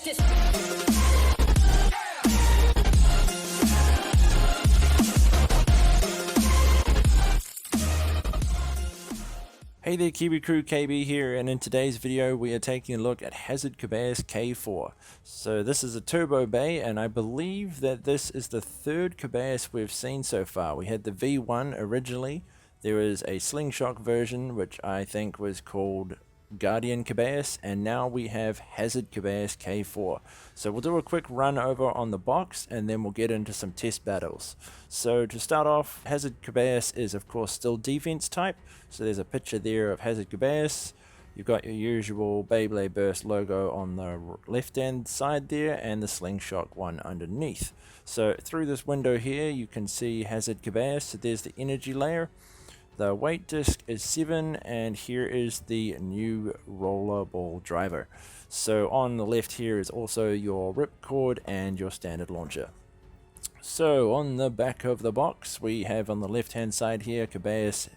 Check this. Hey there Kiwi crew, KB here, and in today's video we are taking a look at KERBEUS K4. So this is a turbo bay, and I believe that this is the third KERBEUS we've seen so far. We had the V1 originally, there was a slingshot version which I think was called Guardian KERBEUS, and now we have KERBEUS K4. So we'll do a quick run over on the box and then we'll get into some test battles. So to start off, KERBEUS is of course still defense type, so there's a picture there of KERBEUS. You've got your usual Beyblade Burst logo on the left hand side there and the slingshot one underneath. So through this window here you can see KERBEUS, so there's the energy layer. The weight disc is 7, and here is the new rollerball driver. So on the left here is also your ripcord and your standard launcher. So on the back of the box we have on the left hand side here KERBEUS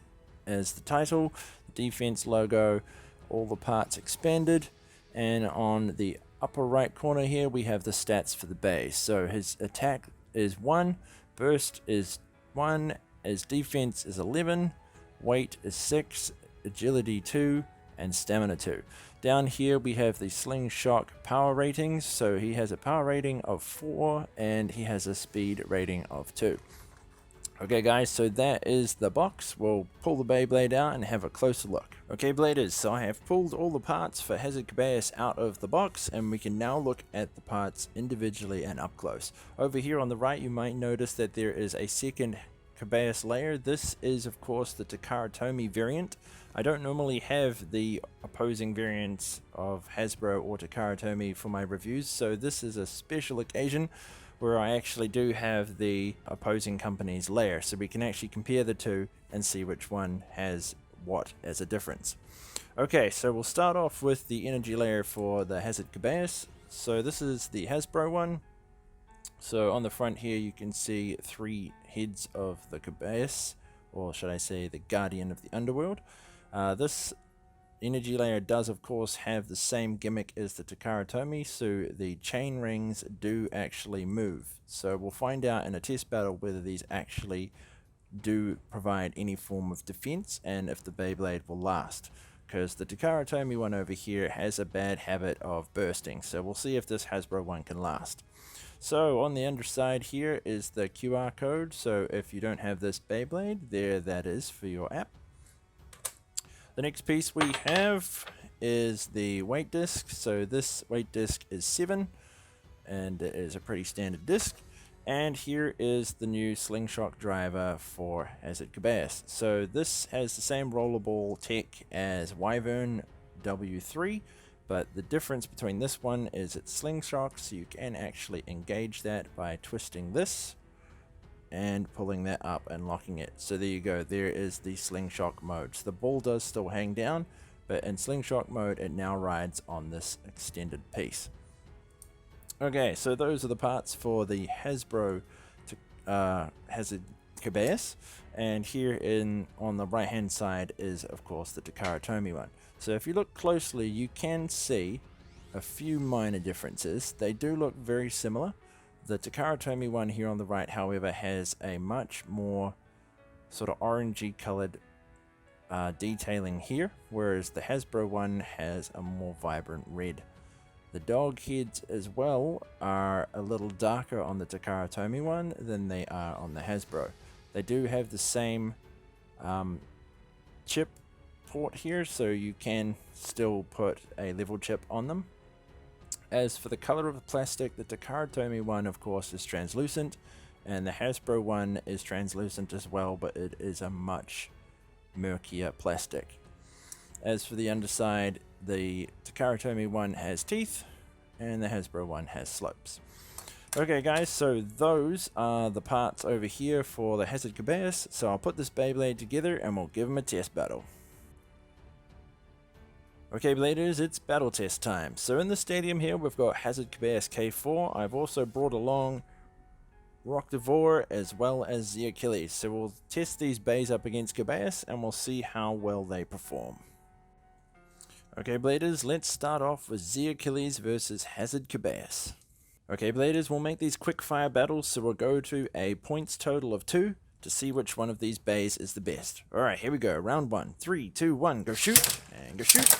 as the title, defense logo, all the parts expanded, and on the upper right corner here we have the stats for the bay. So his attack is 1, burst is 1, his defense is 11, weight is 6, agility 2, and stamina 2. Down here we have the slingshot power ratings. So he has a power rating of 4 and he has a speed rating of 2. Okay guys, so that is the box. We'll pull the Beyblade out and have a closer look. Okay Bladers, so I have pulled all the parts for KERBEUS out of the box, and we can now look at the parts individually and up close. Over here on the right you might notice that there is a second KERBEUS layer. This is of course the Takara Tomy variant. I don't normally have the opposing variants of Hasbro or Takara Tomy for my reviews, so this is a special occasion where I actually do have the opposing company's layer, so we can actually compare the two and see which one has what as a difference. Okay, so we'll start off with the energy layer for the KERBEUS. So this is the Hasbro one. So on the front here you can see 3 heads of the KERBEUS, or should I say the Guardian of the Underworld. This energy layer does of course have the same gimmick as the Takara Tomy, so the chain rings do actually move. So we'll find out in a test battle whether these actually do provide any form of defense and if the Beyblade will last, because the Takara Tomy one over here has a bad habit of bursting, so we'll see if this Hasbro one can last. So on the underside here is the QR code, so if you don't have this Beyblade, there that is for your app. The next piece we have is the weight disc. So this weight disc is 7 and it is a pretty standard disc. And here is the new slingshot driver for KERBEUS. So this has the same rollerball tech as Wyvern W3, but the difference between this one is it's slingshot, so you can actually engage that by twisting this and pulling that up and locking it. So there you go, there is the slingshot mode. So the ball does still hang down, but in slingshot mode it now rides on this extended piece. Okay, so those are the parts for the Hasbro KERBEUS, and here on the right hand side is of course the Takara Tomy one. So if you look closely you can see a few minor differences. They do look very similar. The Takara Tomy one here on the right, however, has a much more sort of orangey colored detailing here, whereas the Hasbro one has a more vibrant red. The dog heads as well are a little darker on the Takara Tomy one than they are on the Hasbro. They do have the same chip port here, so you can still put a level chip on them. As for the color of the plastic, the Takara Tomy one of course is translucent, and the Hasbro one is translucent as well, but it is a much murkier plastic. As for the underside, the Takara Tomy one has teeth and the Hasbro one has slopes. Okay guys, so those are the parts over here for the KERBEUS. So I'll put this Beyblade together and we'll give them a test battle. Okay Bladers, it's battle test time. So in the stadium here we've got KERBEUS K4. I've also brought along Rock Devore as well as the Achilles. So we'll test these bays up against KERBEUS and we'll see how well they perform. Okay, Bladers, let's start off with Z Achilles versus Hazard KERBEUS. Okay, Bladers, we'll make these quick fire battles, so we'll go to a points total of 2 to see which one of these bays is the best. Alright, here we go. Round 1. 3, 2, 1. Go shoot. And go shoot.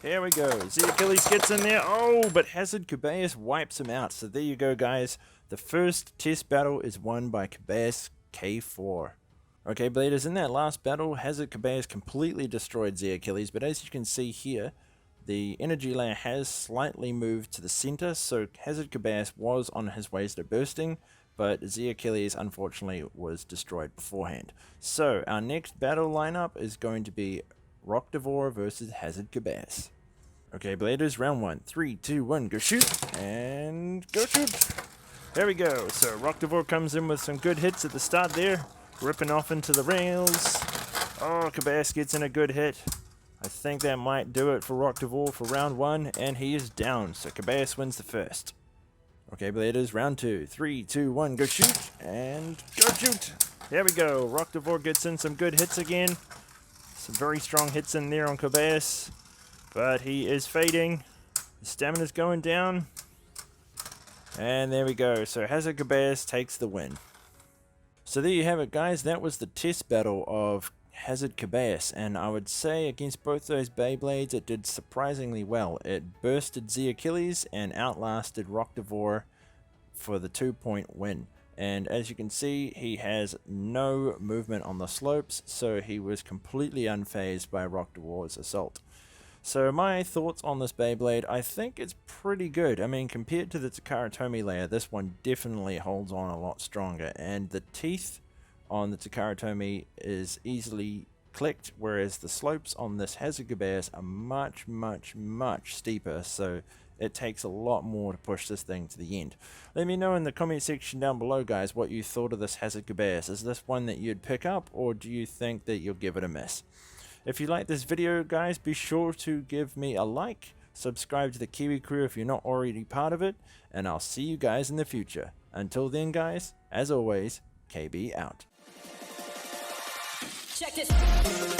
Here we go. Z Achilles gets in there. Oh, but Hazard KERBEUS wipes him out. So there you go, guys. The first test battle is won by KERBEUS K4. Okay, Bladers, in that last battle, Hazard KERBEUS completely destroyed Z Achilles, but as you can see here, the energy layer has slightly moved to the center, so Hazard KERBEUS was on his way to bursting, but Z Achilles unfortunately was destroyed beforehand. So our next battle lineup is going to be Rockdivore versus Hazard KERBEUS. Okay, Bladers, round 1. 3, 2, 1, go shoot, and go shoot! There we go. So Rockdivore comes in with some good hits at the start there, ripping off into the rails. Oh, KERBEUS gets in a good hit. I think that might do it for Rockdivore for round 1, and he is down, so KERBEUS wins the first. Okay, Bladers, round 2. 3, 2, 1, go shoot, and go shoot! There we go. Rockdivore gets in some good hits again. Some very strong hits in there on KERBEUS, but he is fading. His stamina's going down. And there we go. So Hazard KERBEUS takes the win. So there you have it, guys. That was the test battle of Hazard KERBEUS, and I would say against both those Beyblades it did surprisingly well. It bursted Z Achilles and outlasted Rockdivore for the 2-point win. And as you can see, he has no movement on the slopes, so he was completely unfazed by Rockdivore's assault. So my thoughts on this Beyblade, I think it's pretty good. I mean, compared to the Takaratomi layer, this one definitely holds on a lot stronger, and the teeth on the Takaratomi is easily clicked, whereas the slopes on this Hazard KERBEUS are much steeper, so it takes a lot more to push this thing to the end. Let me know in the comment section down below, guys, what you thought of this Hazard KERBEUS. Is this one that you'd pick up, or do you think that you'll give it a miss? If you like this video, guys, be sure to give me a like, subscribe to the Kiwi crew if you're not already part of it, and I'll see you guys in the future. Until then, guys, as always, KB out. Check this.